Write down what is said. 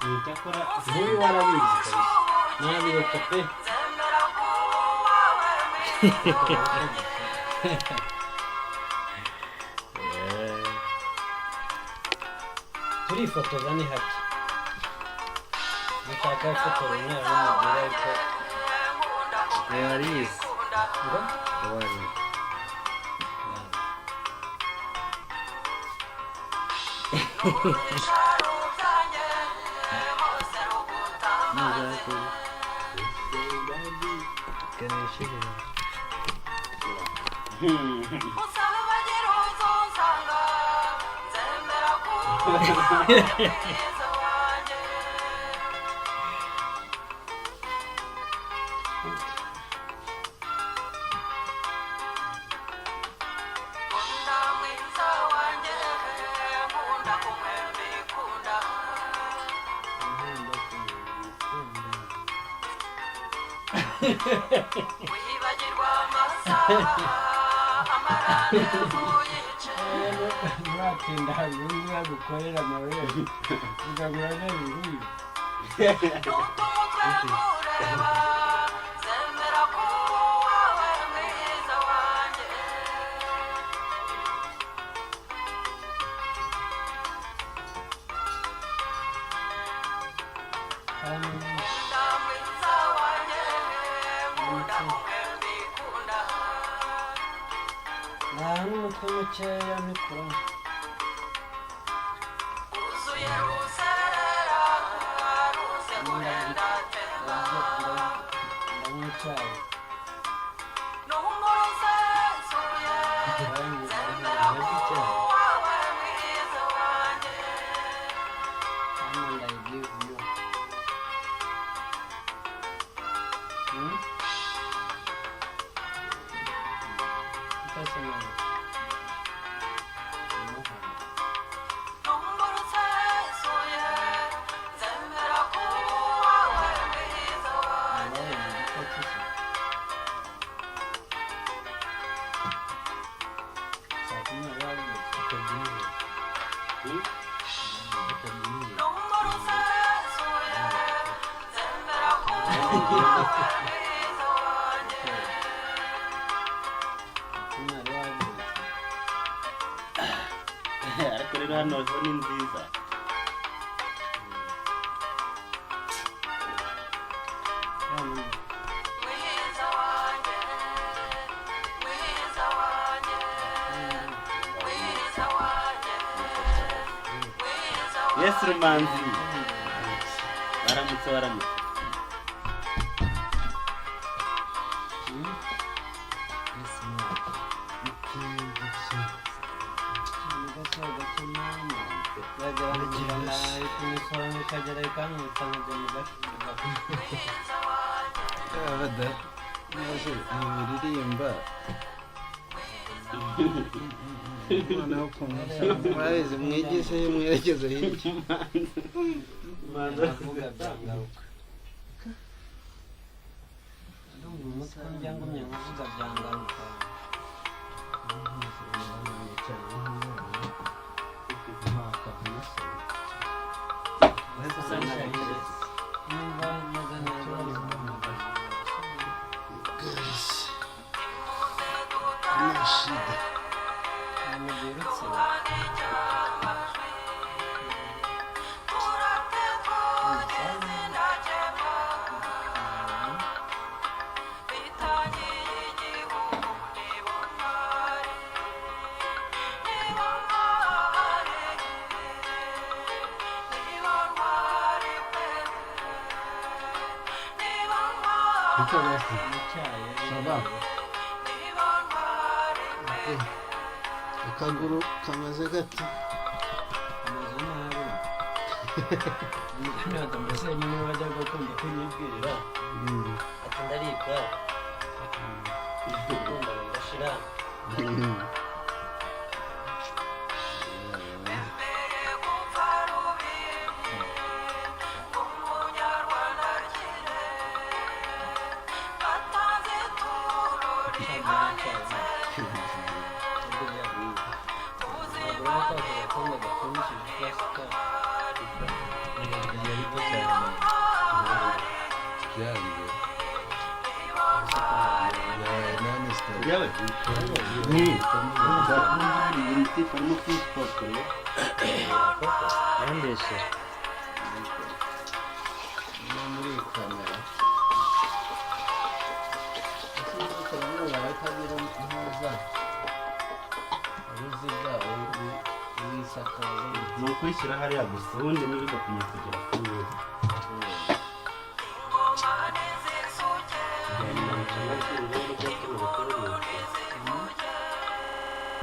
icyakora nk'uyu warabizi kabisa nabireka pe turifotoza ni hake mushaka gufotora umwana w'umugore ariko warize ngo warize nuratinda habintu yagukorera nawe ugagura n'ibintu n'umutwe mukeya mikoro ndamwicaye ariko rero hano ni nziza Yesu Rumanzi baramutse muririmba noneho mwabizi mwigiseyo mwerekeze hirya umutwe njya ngumya nkuvuga byangaruka akaguru kameze gati ameze nabi ndameze nyine bajya gukunda kunyibwirira ati ndaribwa ukunda ngashira byanze none sitari yewe imiti farimo kwisipokoro yandeshe no muri iyi kamera batagira impuza uruziga wisakaza ni ukwishyira hariya gusa ubundi ntibigakwiye kugera kuri wowe kugira ngo